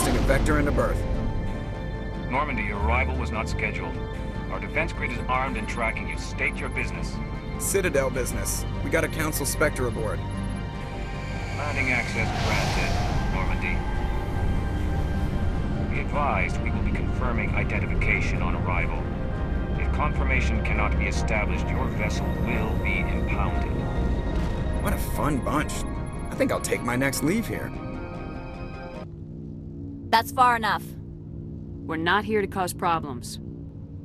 Blasting a vector into berth. Normandy, your arrival was not scheduled. Our defense grid is armed and tracking you. State your business. Citadel business. We got a Council Spectre aboard. Landing access granted, Normandy. Be advised, we will be confirming identification on arrival. If confirmation cannot be established, your vessel will be impounded. What a fun bunch. I think I'll take my next leave here. That's far enough. We're not here to cause problems.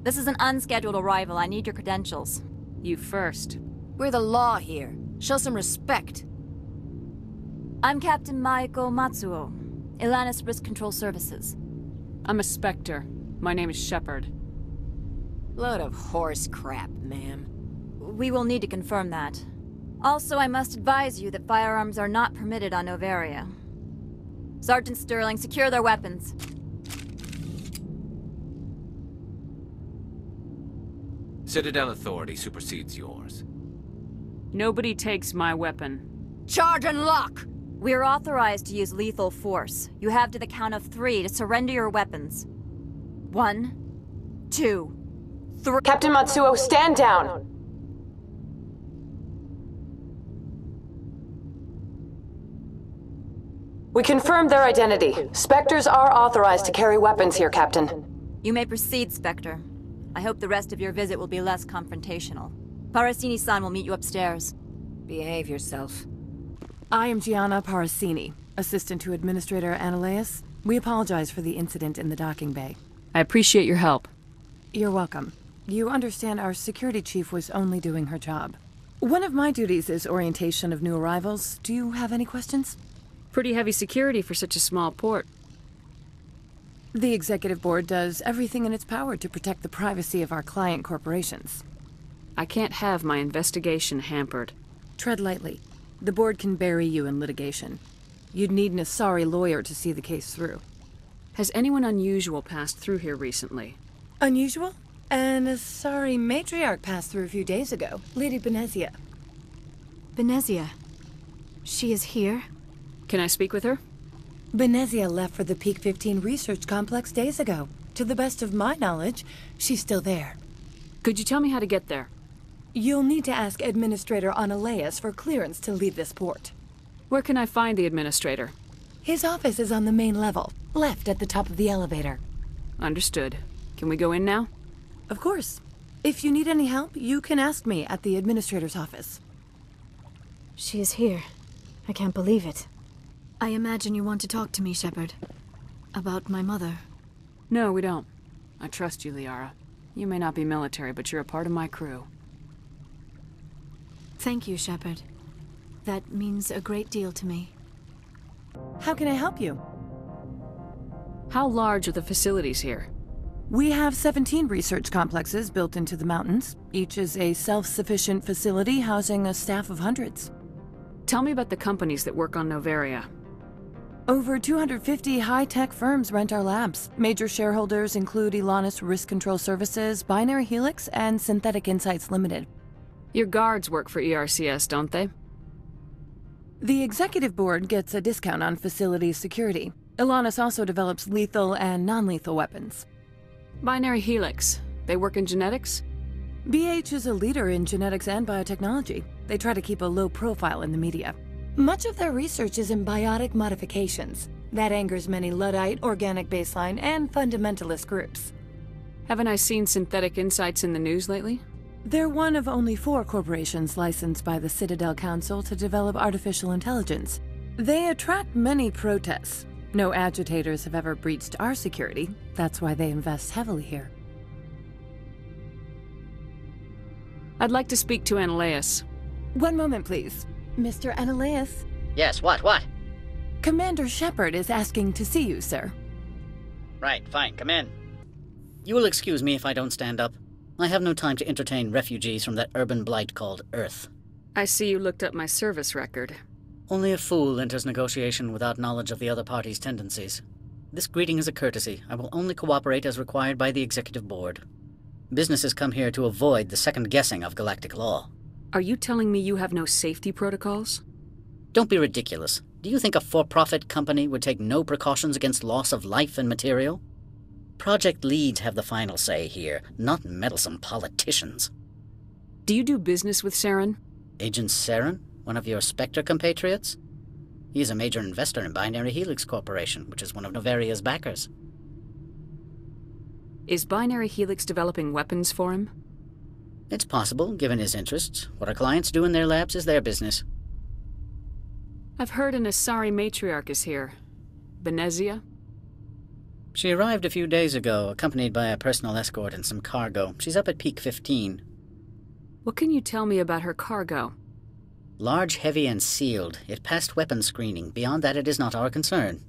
This is an unscheduled arrival. I need your credentials. You first. We're the law here. Show some respect. I'm Captain Maiko Matsuo, Ilanis Risk Control Services. I'm a Spectre. My name is Shepard. Load of horse crap, ma'am. We will need to confirm that. Also, I must advise you that firearms are not permitted on Noveria. Sergeant Sterling, secure their weapons. Citadel authority supersedes yours. Nobody takes my weapon. Charge and lock! We are authorized to use lethal force. You have to the count of 3 to surrender your weapons. 1, 2, 3. Captain Matsuo, stand down! We confirmed their identity. Spectres are authorized to carry weapons here, Captain. You may proceed, Spectre. I hope the rest of your visit will be less confrontational. Parasini-san will meet you upstairs. Behave yourself. I am Gianna Parasini, assistant to Administrator Analeas. We apologize for the incident in the docking bay. I appreciate your help. You're welcome. You understand our security chief was only doing her job. One of my duties is orientation of new arrivals. Do you have any questions? Pretty heavy security for such a small port. The Executive Board does everything in its power to protect the privacy of our client corporations. I can't have my investigation hampered. Tread lightly. The Board can bury you in litigation. You'd need an Asari lawyer to see the case through. Has anyone unusual passed through here recently? Unusual? An Asari matriarch passed through a few days ago. Lady Benezia. Benezia. She is here? Can I speak with her? Benezia left for the Peak 15 research complex days ago. To the best of my knowledge, she's still there. Could you tell me how to get there? You'll need to ask Administrator Analeas for clearance to leave this port. Where can I find the Administrator? His office is on the main level, left at the top of the elevator. Understood. Can we go in now? Of course. If you need any help, you can ask me at the Administrator's office. She is here. I can't believe it. I imagine you want to talk to me, Shepard. About my mother. No, we don't. I trust you, Liara. You may not be military, but you're a part of my crew. Thank you, Shepard. That means a great deal to me. How can I help you? How large are the facilities here? We have 17 research complexes built into the mountains. Each is a self-sufficient facility housing a staff of hundreds. Tell me about the companies that work on Noveria. Over 250 high-tech firms rent our labs. Major shareholders include Ilanis Risk Control Services, Binary Helix, and Synthetic Insights Limited. Your guards work for ERCS, don't they? The Executive Board gets a discount on facility security. Ilanis also develops lethal and non-lethal weapons. Binary Helix. They work in genetics? BH is a leader in genetics and biotechnology. They try to keep a low profile in the media. Much of their research is in biotic modifications. That angers many Luddite, organic baseline, and fundamentalist groups. Haven't I seen Synthetic Insights in the news lately? They're one of only 4 corporations licensed by the Citadel Council to develop artificial intelligence. They attract many protests. No agitators have ever breached our security. That's why they invest heavily here. I'd like to speak to Analeas. One moment, please. Mr. Analeas? Yes, what? Commander Shepard is asking to see you, sir. Right, fine, come in. You will excuse me if I don't stand up. I have no time to entertain refugees from that urban blight called Earth. I see you looked up my service record. Only a fool enters negotiation without knowledge of the other party's tendencies. This greeting is a courtesy. I will only cooperate as required by the Executive Board. Businesses come here to avoid the second guessing of galactic law. Are you telling me you have no safety protocols? Don't be ridiculous. Do you think a for-profit company would take no precautions against loss of life and material? Project leads have the final say here, not meddlesome politicians. Do you do business with Saren? Agent Saren? One of your Spectre compatriots? He is a major investor in Binary Helix Corporation, which is one of Noveria's backers. Is Binary Helix developing weapons for him? It's possible, given his interests. What our clients do in their labs is their business. I've heard an Asari matriarch is here. Benezia? She arrived a few days ago, accompanied by a personal escort and some cargo. She's up at Peak 15. What can you tell me about her cargo? Large, heavy, and sealed. It passed weapons screening. Beyond that, it is not our concern.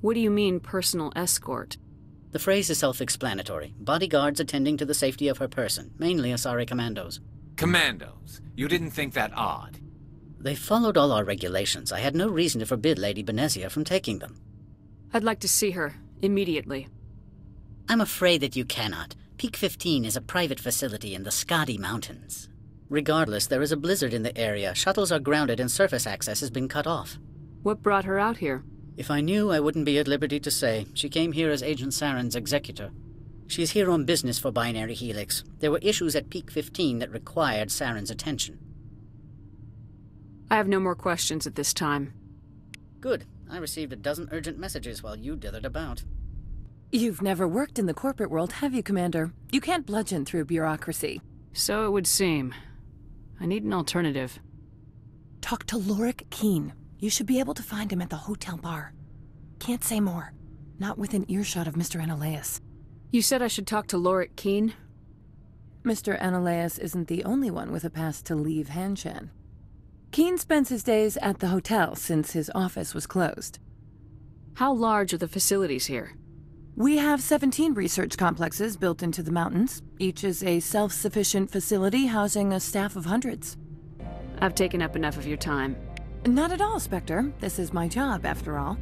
What do you mean, personal escort? The phrase is self-explanatory. Bodyguards attending to the safety of her person, mainly Asari commandos. Commandos? You didn't think that odd? They followed all our regulations. I had no reason to forbid Lady Benezia from taking them. I'd like to see her, immediately. I'm afraid that you cannot. Peak 15 is a private facility in the Skadi Mountains. Regardless, there is a blizzard in the area. Shuttles are grounded and surface access has been cut off. What brought her out here? If I knew, I wouldn't be at liberty to say. She came here as Agent Saren's executor. She's here on business for Binary Helix. There were issues at Peak 15 that required Saren's attention. I have no more questions at this time. Good. I received a dozen urgent messages while you dithered about. You've never worked in the corporate world, have you, Commander? You can't bludgeon through bureaucracy. So it would seem. I need an alternative. Talk to Lorik Keene. You should be able to find him at the hotel bar. Can't say more. Not within earshot of Mr. Analaeus. You said I should talk to Lorik Keene? Mr. Analaeus isn't the only one with a pass to leave Hanshan. Keene spends his days at the hotel since his office was closed. How large are the facilities here? We have 17 research complexes built into the mountains. Each is a self-sufficient facility housing a staff of hundreds. I've taken up enough of your time. Not at all, Spectre. This is my job, after all.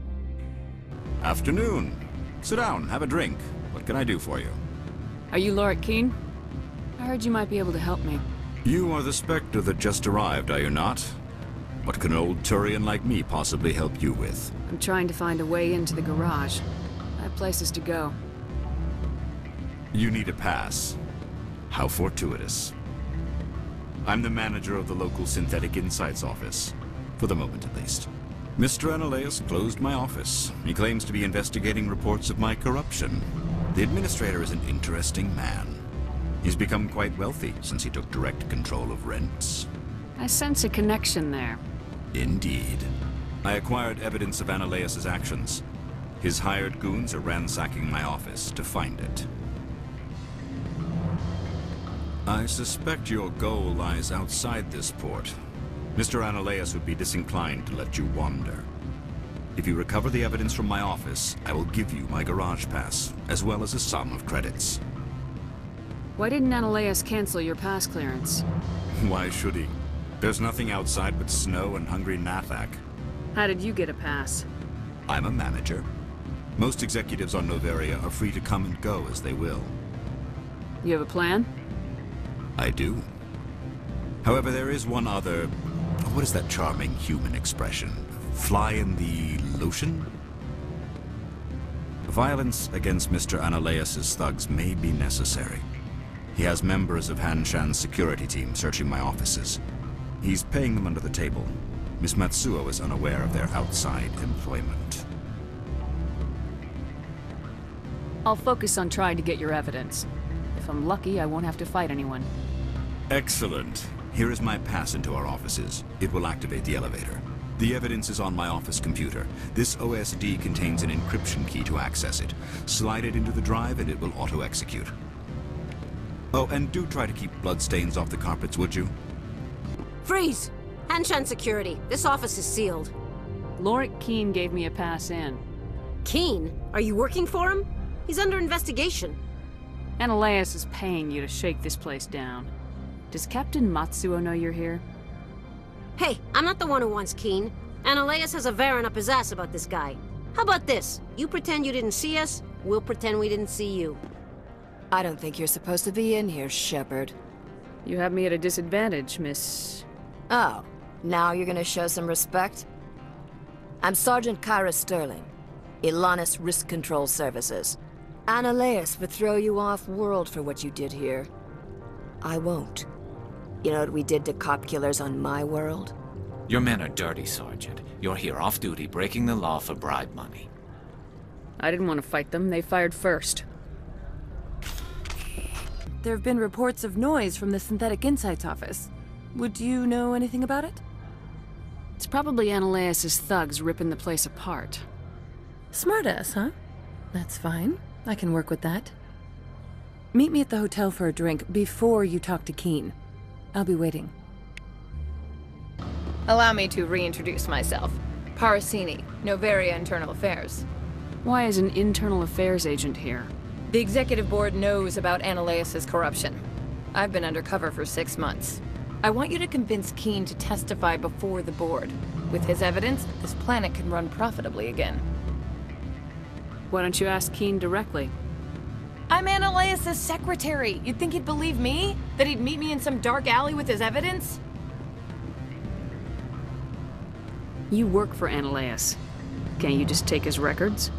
Afternoon. Sit down, have a drink. What can I do for you? Are you Lorik Keene? I heard you might be able to help me. You are the Spectre that just arrived, are you not? What can an old Turian like me possibly help you with? I'm trying to find a way into the garage. I have places to go. You need a pass. How fortuitous. I'm the manager of the local Synthetic Insights office. For the moment, at least. Mr. Analaeus closed my office. He claims to be investigating reports of my corruption. The administrator is an interesting man. He's become quite wealthy since he took direct control of rents. I sense a connection there. Indeed. I acquired evidence of Analaeus' actions. His hired goons are ransacking my office to find it. I suspect your goal lies outside this port. Mr. Analaeus would be disinclined to let you wander. If you recover the evidence from my office, I will give you my garage pass, as well as a sum of credits. Why didn't Analaeus cancel your pass clearance? Why should he? There's nothing outside but snow and hungry Nathak. How did you get a pass? I'm a manager. Most executives on Noveria are free to come and go as they will. You have a plan? I do. However, there is one other... What is that charming human expression? Fly in the lotion? Violence against Mr. Analaeus' thugs may be necessary. He has members of Hanshan's security team searching my offices. He's paying them under the table. Miss Matsuo is unaware of their outside employment. I'll focus on trying to get your evidence. If I'm lucky, I won't have to fight anyone. Excellent. Here is my pass into our offices. It will activate the elevator. The evidence is on my office computer. This OSD contains an encryption key to access it. Slide it into the drive and it will auto-execute. Oh, and do try to keep bloodstains off the carpets, would you? Freeze! Hanshan security. This office is sealed. Lorik Keene gave me a pass in. Keene? Are you working for him? He's under investigation. Analaeus is paying you to shake this place down. Does Captain Matsuo know you're here? Hey, I'm not the one who wants Keene. Analaeus has a Varen up his ass about this guy. How about this? You pretend you didn't see us, we'll pretend we didn't see you. I don't think you're supposed to be in here, Shepard. You have me at a disadvantage, Miss... Oh, Now you're gonna show some respect? I'm Sergeant Kyra Sterling, Ilanis Risk Control Services. Annaleus would throw you off-world for what you did here. I won't. You know what we did to cop killers on my world? Your men are dirty, Sergeant. You're here off-duty, breaking the law for bribe money. I didn't want to fight them. They fired first. There have been reports of noise from the Synthetic Insights office. Would you know anything about it? It's probably Annaleus' thugs ripping the place apart. Smartass, huh? That's fine. I can work with that. Meet me at the hotel for a drink before you talk to Keen. I'll be waiting. Allow me to reintroduce myself. Parasini, Noveria Internal Affairs. Why is an internal affairs agent here? The executive board knows about Annaleus' corruption. I've been undercover for 6 months. I want you to convince Keen to testify before the board. With his evidence, this planet can run profitably again. Why don't you ask Keen directly? I'm Annaleus' secretary. You'd think he'd believe me? That he'd meet me in some dark alley with his evidence? You work for Annaleus. Can't you just take his records?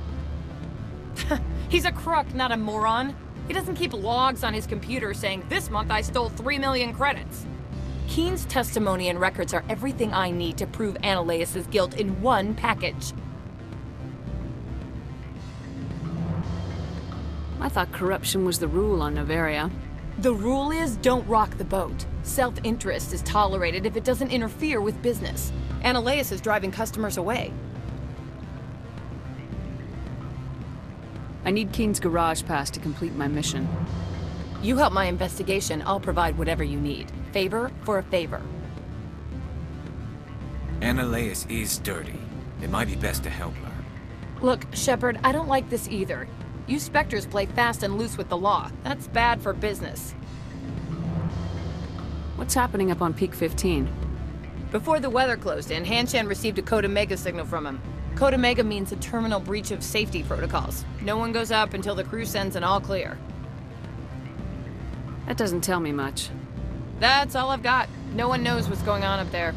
He's a crook, not a moron. He doesn't keep logs on his computer saying, "This month I stole 3 million credits." Keen's testimony and records are everything I need to prove Annaleus' guilt in one package. I thought corruption was the rule on Noveria. The rule is, don't rock the boat. Self-interest is tolerated if it doesn't interfere with business. Annaleus is driving customers away. I need Keen's garage pass to complete my mission. You help my investigation, I'll provide whatever you need. Favor for a favor. Annaleus is dirty. It might be best to help her. Look, Shepard, I don't like this either. You Spectres play fast and loose with the law. That's bad for business. What's happening up on Peak 15? Before the weather closed in, Hanshan received a Code Omega signal from him. Code Omega means a terminal breach of safety protocols. No one goes up until the crew sends an all clear. That doesn't tell me much. That's all I've got. No one knows what's going on up there.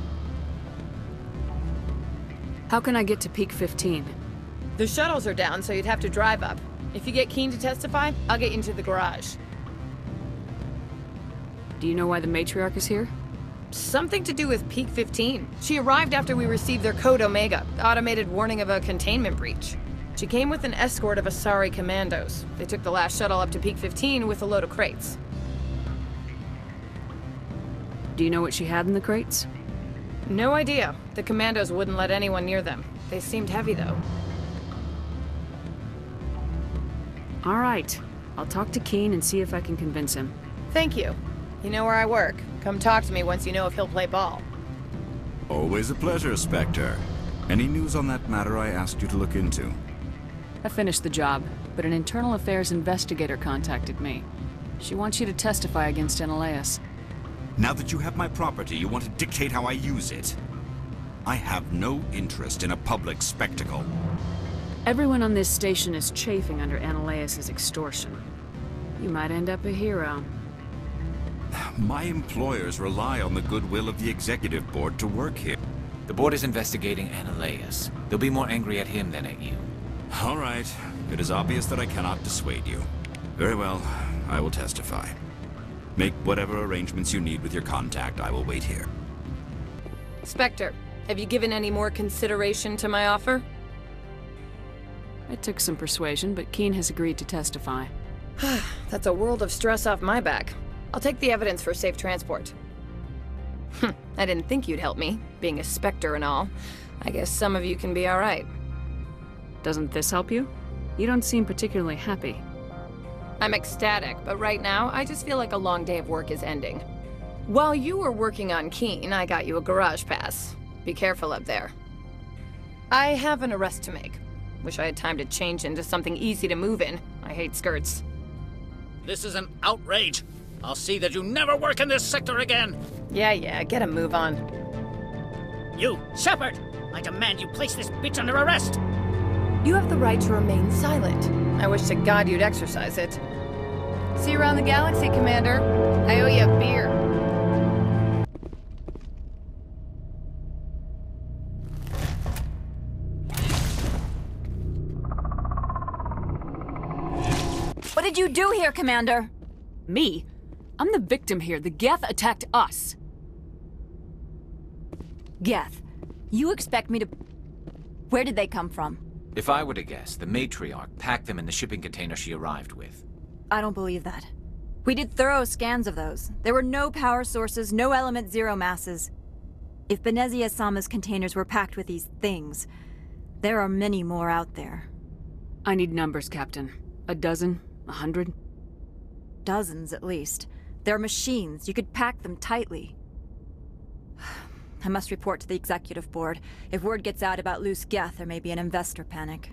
How can I get to Peak 15? The shuttles are down, so you'd have to drive up. If you get Keen to testify, I'll get you into the garage. Do you know why the matriarch is here? Something to do with Peak 15. She arrived after we received their Code Omega, automated warning of a containment breach. She came with an escort of Asari commandos. They took the last shuttle up to Peak 15 with a load of crates. Do you know what she had in the crates? No idea. The commandos wouldn't let anyone near them. They seemed heavy, though. All right. I'll talk to Keen and see if I can convince him. Thank you. You know where I work. Come talk to me once you know if he'll play ball. Always a pleasure, Spectre. Any news on that matter I asked you to look into? I finished the job, but an internal affairs investigator contacted me. She wants you to testify against Annaleus. Now that you have my property, you want to dictate how I use it. I have no interest in a public spectacle. Everyone on this station is chafing under Annaleus' extortion. You might end up a hero. My employers rely on the goodwill of the executive board to work here. The board is investigating Annaleus. They'll be more angry at him than at you. All right. It is obvious that I cannot dissuade you. Very well. I will testify. Make whatever arrangements you need with your contact. I will wait here. Spectre, have you given any more consideration to my offer? It took some persuasion, but Keen has agreed to testify. That's a world of stress off my back. I'll take the evidence for safe transport. I didn't think you'd help me, being a Spectre and all. I guess some of you can be all right. Doesn't this help you? You don't seem particularly happy. I'm ecstatic, but right now, I just feel like a long day of work is ending. While you were working on Keen, I got you a garage pass. Be careful up there. I have an arrest to make. Wish I had time to change into something easy to move in. I hate skirts. This is an outrage. I'll see that you never work in this sector again. Yeah, get a move on. You, Shepard! I demand you place this bitch under arrest! You have the right to remain silent. I wish to God you'd exercise it. See you around the galaxy, Commander. I owe you a beer. did you do here, Commander? Me? I'm the victim here. The Geth attacked us. Geth, you expect me to... Where did they come from? If I were to guess, the matriarch packed them in the shipping container she arrived with. I don't believe that. We did thorough scans of those. There were no power sources, no element zero masses. If Benezia-sama's containers were packed with these things, there are many more out there. I need numbers, Captain. A dozen? 100? Dozens, at least. They're machines. You could pack them tightly. I must report to the executive board. If word gets out about loose Geth, there may be an investor panic.